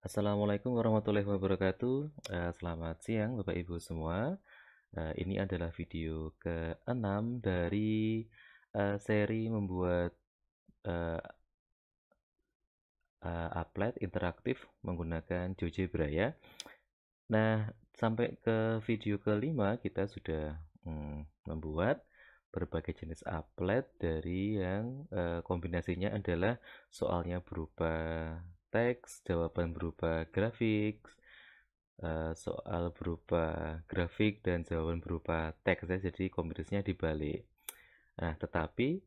Assalamualaikum warahmatullahi wabarakatuh. Selamat siang Bapak Ibu semua. Ini adalah video ke-6 dari seri membuat eh, applet interaktif menggunakan GeoGebra ya. Nah, sampai ke video ke-5 kita sudah membuat berbagai jenis applet dari yang kombinasinya adalah soalnya berupa teks, jawaban berupa grafik, soal berupa grafik dan jawaban berupa teks ya, jadi kombinasinya dibalik. Nah, tetapi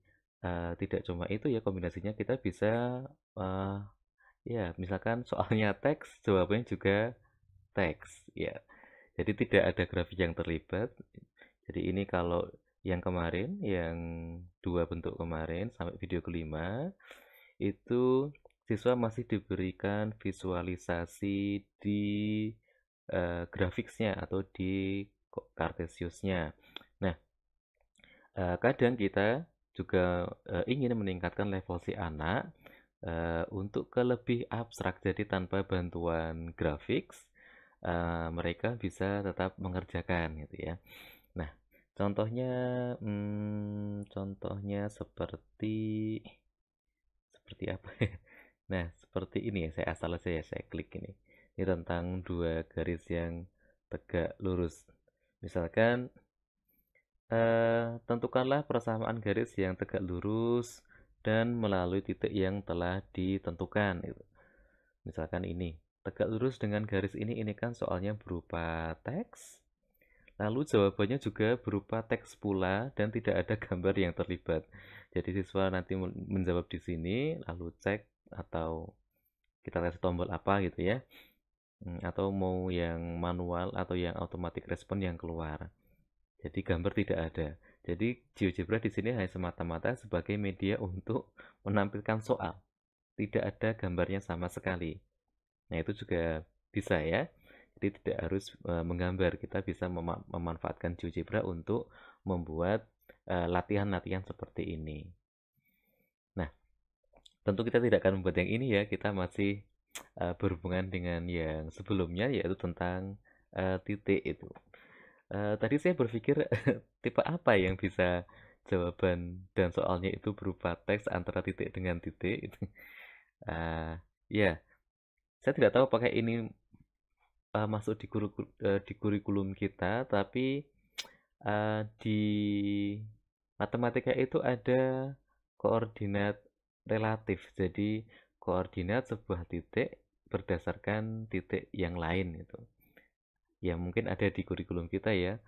tidak cuma itu ya kombinasinya, kita bisa uh, ya misalkan soalnya teks, jawabannya juga teks ya. Jadi tidak ada grafik yang terlibat. Jadi ini kalau yang kemarin, yang dua bentuk kemarin sampai video kelima itu siswa masih diberikan visualisasi di grafiksnya atau di Cartesiusnya. Nah, kadang kita juga ingin meningkatkan level si anak untuk ke lebih abstrak, jadi tanpa bantuan grafik mereka bisa tetap mengerjakan gitu ya. Nah, contohnya contohnya seperti apa ya? Nah, seperti ini ya, saya asal aja ya, saya klik ini. Ini tentang dua garis yang tegak lurus. Misalkan, tentukanlah persamaan garis yang tegak lurus dan melalui titik yang telah ditentukan. Gitu. Misalkan ini, tegak lurus dengan garis ini kan soalnya berupa teks. Lalu jawabannya juga berupa teks pula dan tidak ada gambar yang terlibat. Jadi siswa nanti menjawab di sini, lalu cek atau kita tes tombol apa gitu ya. Atau mau yang manual atau yang automatic respon yang keluar. Jadi gambar tidak ada. Jadi GeoGebra di sini hanya semata-mata sebagai media untuk menampilkan soal. Tidak ada gambarnya sama sekali. Nah, itu juga bisa ya. Jadi tidak harus menggambar. Kita bisa memanfaatkan GeoGebra untuk membuat latihan-latihan seperti ini. Nah, tentu kita tidak akan membuat yang ini ya. Kita masih berhubungan dengan yang sebelumnya yaitu tentang titik itu. Tadi saya berpikir tipe apa yang bisa jawaban dan soalnya itu berupa teks antara titik dengan titik. Ya, saya tidak tahu apakah ini masuk di kurikulum kita, tapi di matematika itu ada koordinat relatif. Jadi koordinat sebuah titik berdasarkan titik yang lain gitu. Ya mungkin ada di kurikulum kita ya.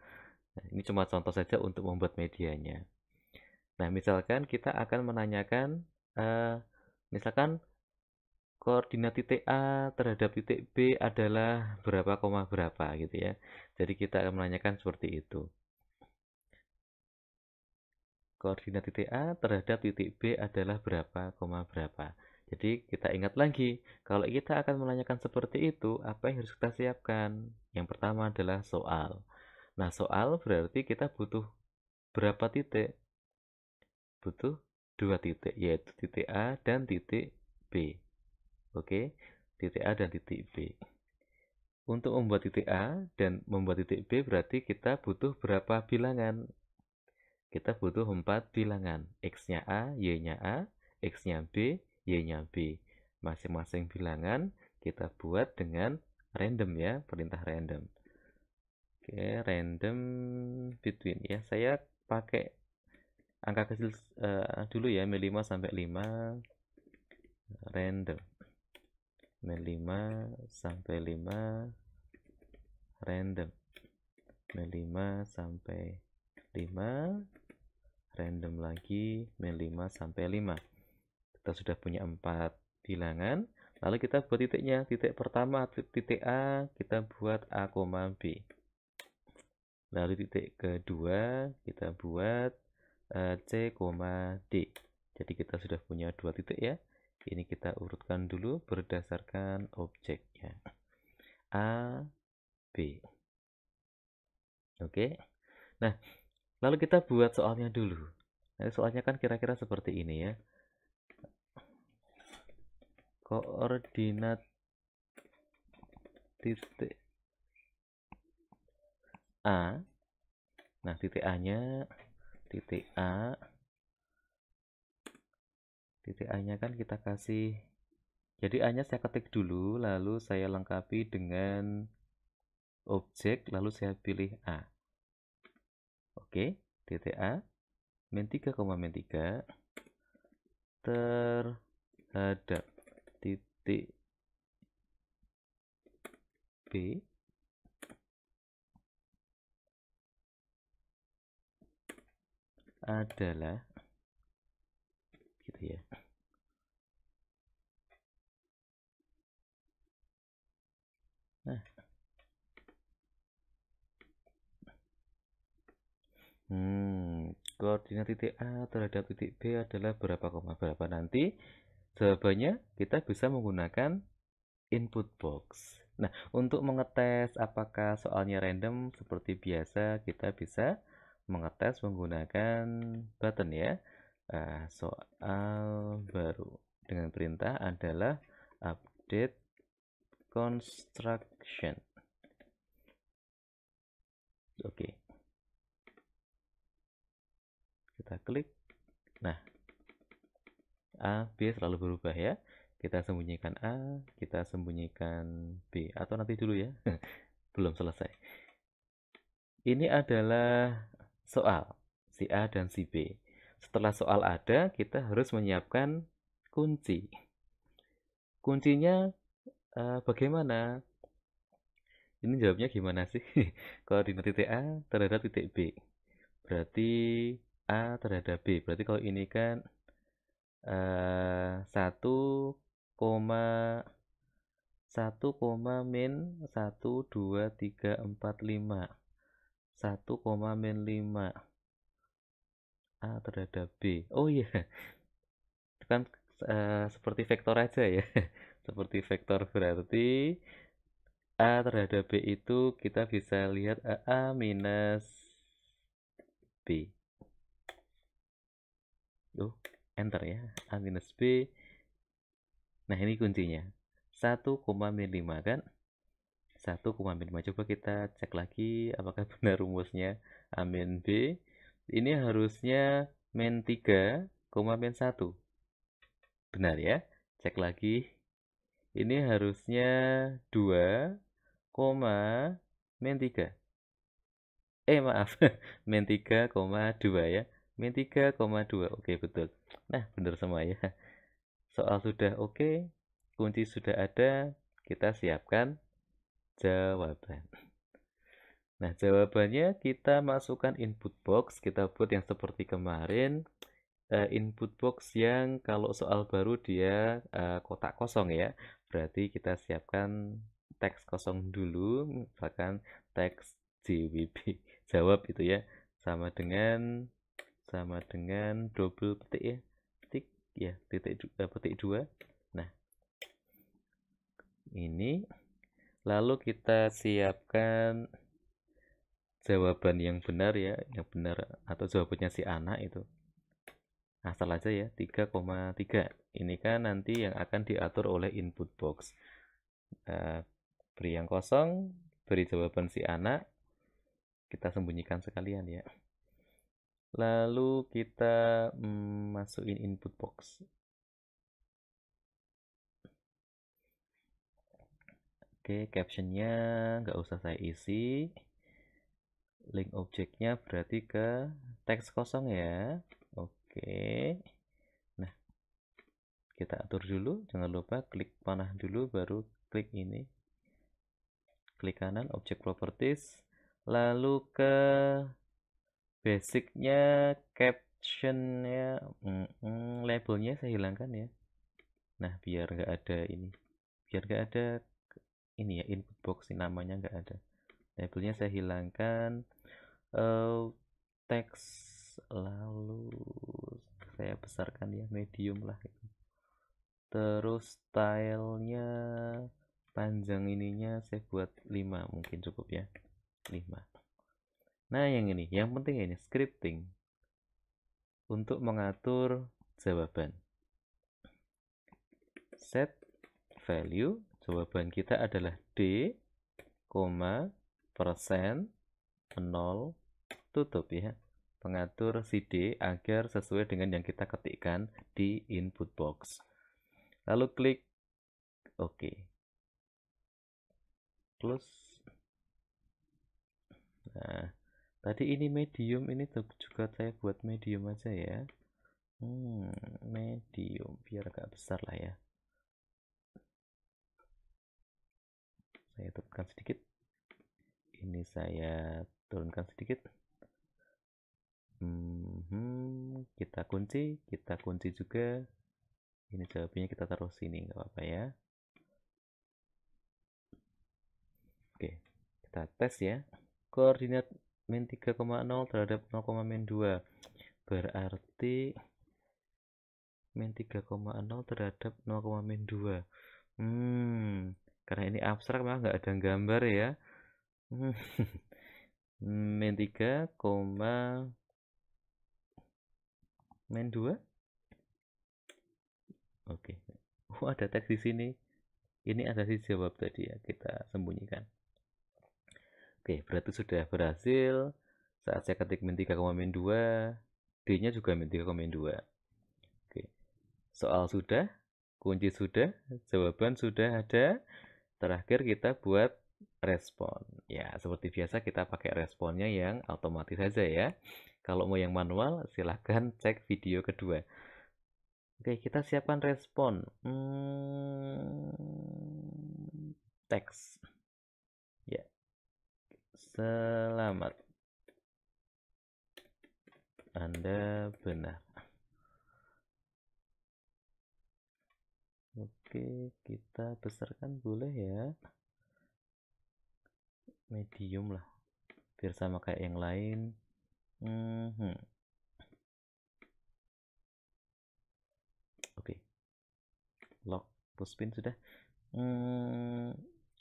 Nah, ini cuma contoh saja untuk membuat medianya. Nah, misalkan kita akan menanyakan, misalkan koordinat titik A terhadap titik B adalah berapa koma berapa gitu ya. Jadi kita akan menanyakan seperti itu. Koordinat titik A terhadap titik B adalah berapa koma berapa. Jadi kita ingat lagi, kalau kita akan menanyakan seperti itu, apa yang harus kita siapkan? Yang pertama adalah soal. Nah, soal berarti kita butuh berapa titik? Butuh dua titik, yaitu titik A dan titik B. Oke, titik A dan titik B. Untuk membuat titik A dan membuat titik B berarti kita butuh berapa bilangan? Kita butuh 4 bilangan. X-nya A, Y-nya A, X-nya B, Y-nya B. Masing-masing bilangan kita buat dengan random ya, perintah random. Oke, random between ya. Saya pakai angka kecil dulu ya, 5 sampai 5 random. 5 sampai 5 random. 5 sampai 5 random lagi, 5 sampai 5. Kita sudah punya 4 bilangan. Lalu kita buat titiknya. Titik pertama, titik A, kita buat A, B. Lalu titik kedua, kita buat C, D. Jadi kita sudah punya 2 titik ya. Ini kita urutkan dulu berdasarkan objeknya. A, B. Oke. Nah, lalu kita buat soalnya dulu. Nah, soalnya kan kira-kira seperti ini ya. Koordinat titik A. Nah, titik A-nya titik A-nya kan kita kasih, jadi A-nya saya ketik dulu, lalu saya lengkapi dengan objek, lalu saya pilih A. Oke, titik A, min 3, min 3 terhadap titik B adalah gitu ya. Nah, koordinat titik A terhadap titik B adalah berapa, berapa. Nanti jawabannya kita bisa menggunakan input box. Nah, untuk mengetes apakah soalnya random seperti biasa, kita bisa mengetes menggunakan button ya. Soal baru dengan perintah adalah update construction. Oke. Kita klik. Nah, A, B selalu berubah ya. Kita sembunyikan A, kita sembunyikan B. Atau nanti dulu ya. Belum selesai. Ini adalah soal si A dan si B. Setelah soal ada, kita harus menyiapkan kunci. Kuncinya bagaimana? Ini jawabnya gimana sih? Koordinat titik A terhadap titik B. Berarti A terhadap B. Berarti kalau ini kan 1, 1, min 1, 2, 3, 4, 5. 1, min 5. A terhadap B. Oh iya, itu kan seperti vektor aja ya. Seperti vektor, berarti A terhadap B itu kita bisa lihat A minus B. Enter ya. A minus B. Nah, ini kuncinya. 1, min 5 kan? 1, min 5. Coba kita cek lagi apakah benar rumusnya. A min B. Ini harusnya min 3, min 1. Benar ya? Cek lagi. Ini harusnya 2, min 3. Maaf. Min 3,2 ya. Min 3,2. Oke, betul. Nah, benar semua ya. Soal sudah oke, kunci sudah ada, kita siapkan jawaban. Nah, jawabannya kita masukkan input box, kita buat yang seperti kemarin. Input box yang kalau soal baru dia kotak kosong ya. Berarti kita siapkan teks kosong dulu, misalkan teks JWB, jawab itu ya. Sama dengan double petik ya. Petik ya, petik 2. Nah, ini lalu kita siapkan jawaban yang benar ya, yang benar atau jawabannya si anak itu. Asal aja ya, 3,3. Ini kan nanti yang akan diatur oleh input box. Beri yang kosong, beri jawaban si anak, kita sembunyikan sekalian ya. Lalu kita masukin input box. Oke, captionnya nggak usah saya isi. Link objeknya berarti ke teks kosong ya. Oke. Nah, kita atur dulu, jangan lupa klik panah dulu baru klik ini. Klik kanan object properties, lalu ke basicnya, captionnya, labelnya saya hilangkan ya. Nah, biar nggak ada ini, biar nggak ada ini ya, input box ini namanya nggak ada. Labelnya saya hilangkan. Teks lalu saya besarkan ya, medium lah gitu. Terus stylenya panjang ininya saya buat 5, mungkin cukup ya, 5. Nah, yang ini yang penting ini scripting untuk mengatur jawaban. Set value, jawaban kita adalah D. koma, persen, 0, tutup ya. Pengatur si D agar sesuai dengan yang kita ketikkan di input box. Lalu klik OK. Close. Nah, tadi ini medium, ini juga saya buat medium aja ya. Medium, biar agak besar lah ya. Saya turunkan sedikit. Ini saya turunkan sedikit. Kita kunci juga. Ini jawabannya kita taruh sini, nggak apa-apa ya. Oke, kita tes ya. Koordinat min 3,0 terhadap 0, min 2. Berarti min 3,0 terhadap 0, min 2. Karena ini abstrak mah nggak ada gambar ya. Min 3, min 2. Oke. Ada teks di sini. Ini ada si jawab tadi ya, kita sembunyikan. Oke, berarti sudah berhasil. Saat saya ketik min 3, min 2, D-nya juga min 3, min 2. Oke. Soal sudah, kunci sudah, jawaban sudah ada. Terakhir kita buat respon. Ya, seperti biasa kita pakai responnya yang otomatis saja ya. Kalau mau yang manual, silahkan cek video kedua. Oke, kita siapkan respon. Teks. Ya. Selamat. Anda benar. Oke, kita besarkan boleh ya. Medium lah. Biar sama kayak yang lain. Oke. Lock pushpin sudah.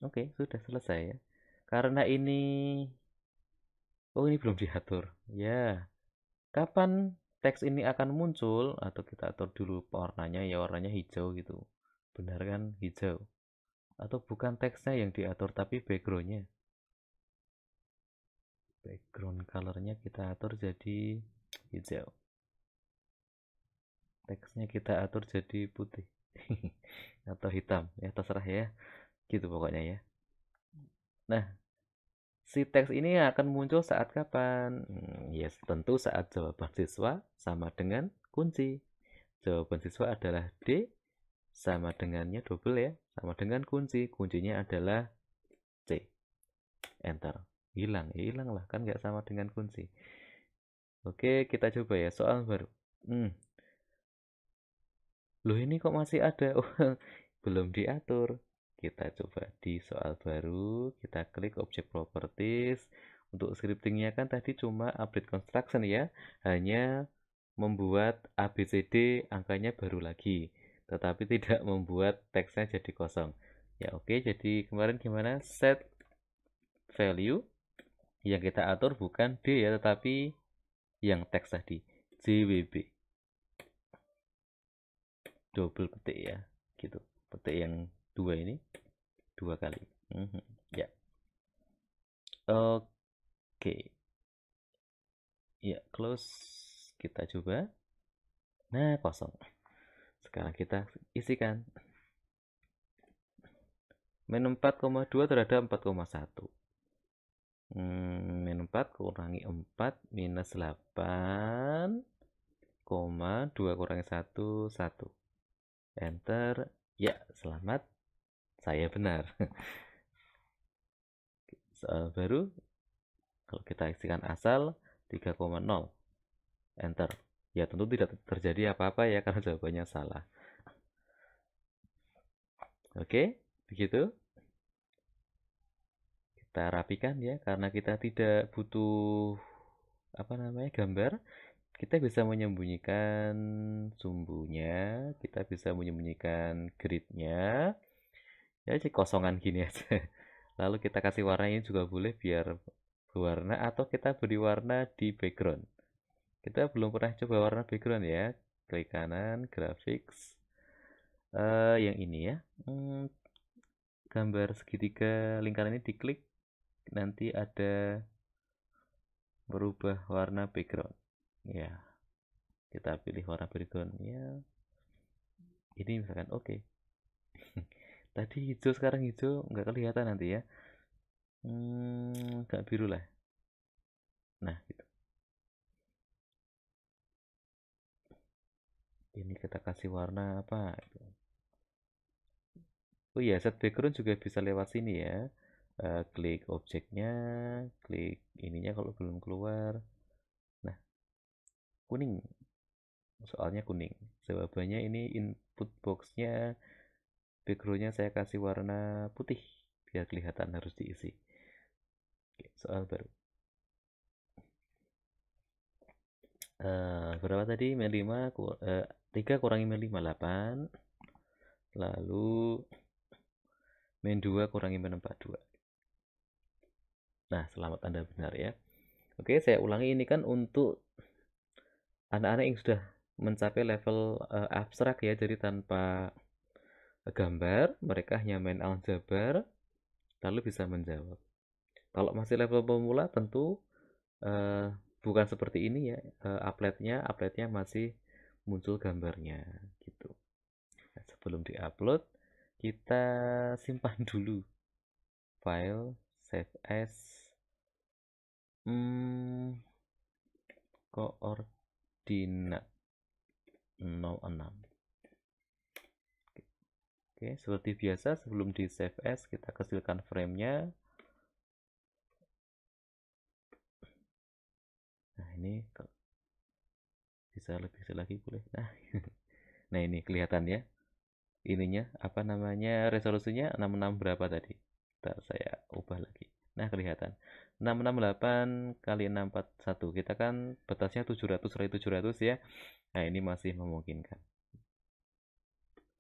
Oke, sudah selesai ya. Karena ini ini belum diatur. Ya. Kapan teks ini akan muncul? Atau kita atur dulu warnanya ya, warnanya hijau gitu. Benar kan? Hijau. Atau bukan teksnya yang diatur tapi backgroundnya. Background colornya kita atur jadi hijau. Teksnya kita atur jadi putih. Atau hitam. Ya terserah ya. Gitu pokoknya ya. Nah, si teks ini akan muncul saat kapan? Yes, tentu saat jawaban siswa sama dengan kunci. Jawaban siswa adalah D, sama dengannya double ya, sama dengan kunci. Kuncinya adalah C. Enter. Hilang, ya hilang lah, kan nggak sama dengan kunci. Oke, kita coba ya, soal baru. Loh ini kok masih ada? Belum diatur. Kita coba di soal baru, kita klik object properties. Untuk scriptingnya kan tadi cuma update construction ya, hanya membuat ABCD angkanya baru lagi, tetapi tidak membuat teksnya jadi kosong. Ya oke, jadi kemarin gimana? Set value yang kita atur bukan D ya, tetapi yang teks tadi, JWB. Double petik ya, gitu. Petik yang dua ini 2 kali. Ya. Oke. Ya, close. Kita coba. Nah, kosong. Sekarang kita isikan. Min 4,2 terhadap 4,1. Min 4 kurangi 4 minus 8, 2 kurangi 1, 1. Enter. Ya, selamat. Saya benar. Soal baru. Kalau kita isikan asal 3,0. Enter. Ya tentu tidak terjadi apa-apa ya karena jawabannya salah. Oke, begitu. Kita rapikan ya, karena kita tidak butuh gambar. Kita bisa menyembunyikan sumbunya, kita bisa menyembunyikan gridnya. Ya kosongan gini aja. Lalu kita kasih warna ini juga boleh biar berwarna, atau kita beri warna di background. Kita belum pernah coba warna background ya. Klik kanan, graphics. Yang ini ya. Gambar segitiga lingkaran ini diklik. nanti ada berubah warna background. Ya, kita pilih warna backgroundnya. Ini misalkan oke. Tadi hijau, sekarang hijau, nggak kelihatan nanti ya. Nggak biru lah. Nah, gitu. Ini kita kasih warna apa? Oh iya, set background juga bisa lewat sini ya. Klik objeknya, klik ininya kalau belum keluar. Nah, kuning. Soalnya kuning. Jawabannya ini input boxnya, backgroundnya saya kasih warna putih biar kelihatan harus diisi. Oke, soal baru. Berapa tadi? Min 5, 3 kurangi min 5, 8. Lalu min 2 kurangi min 4, 2. Nah, selamat Anda benar ya. Oke, saya ulangi, ini kan untuk anak-anak yang sudah mencapai level abstrak ya, jadi tanpa gambar, mereka hanya main aljabar, lalu bisa menjawab. Kalau masih level pemula tentu bukan seperti ini ya, upletnya masih muncul gambarnya gitu. Nah, sebelum diupload, kita simpan dulu file save as koordinat 06. Oke, seperti biasa sebelum di save as kita kecilkan framenya. Nah, ini bisa lebih kecil lagi boleh. Nah ini kelihatan ya. Ininya apa namanya, resolusinya 66 berapa tadi? Ntar saya ubah lagi. Nah, kelihatan 668 kali 641. Kita kan batasnya 700 kali 700 ya. Nah, ini masih memungkinkan.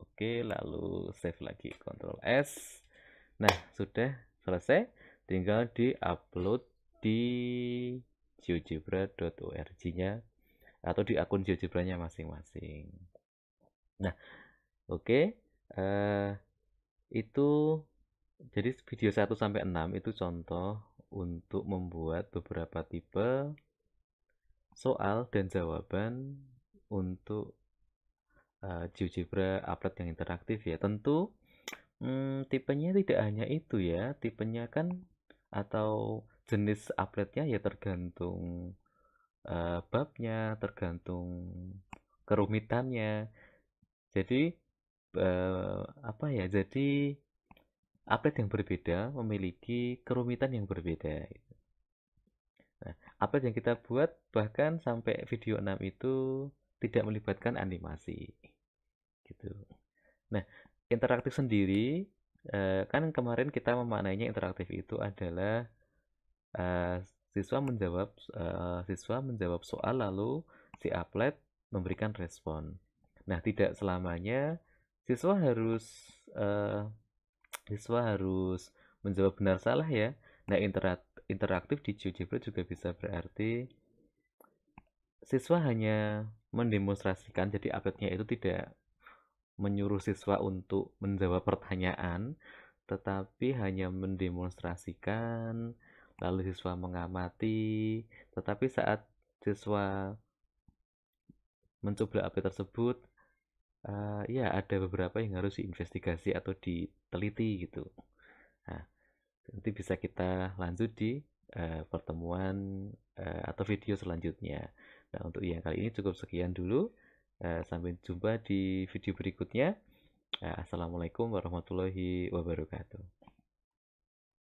Oke, lalu save lagi, Ctrl S. Nah, sudah selesai. Tinggal di-upload di geogebra.org-nya atau di akun GeoGebra-nya masing-masing. Nah, oke. Itu jadi video 1 sampai 6 itu contoh untuk membuat beberapa tipe soal dan jawaban untuk GeoGebra applet yang interaktif ya. Tentu tipenya tidak hanya itu ya. Tipenya kan atau jenis appletnya ya tergantung babnya, tergantung kerumitannya. Jadi apa ya? Jadi applet yang berbeda memiliki kerumitan yang berbeda. Nah, applet yang kita buat bahkan sampai video 6 itu tidak melibatkan animasi. Gitu. Nah, interaktif sendiri kan kemarin kita memaknainya interaktif itu adalah uh, siswa menjawab soal lalu si applet memberikan respon. Nah, tidak selamanya siswa harus uh, siswa harus menjawab benar salah ya. Nah, interaktif di GeoGebra juga bisa berarti siswa hanya mendemonstrasikan, jadi appletnya itu tidak menyuruh siswa untuk menjawab pertanyaan, tetapi hanya mendemonstrasikan, lalu siswa mengamati, tetapi saat siswa mencoba applet tersebut, ya ada beberapa yang harus diinvestigasi atau diteliti gitu. Nah, nanti bisa kita lanjut di pertemuan atau video selanjutnya. Nah, untuk yang kali ini cukup sekian dulu. Sampai jumpa di video berikutnya. Assalamualaikum warahmatullahi wabarakatuh.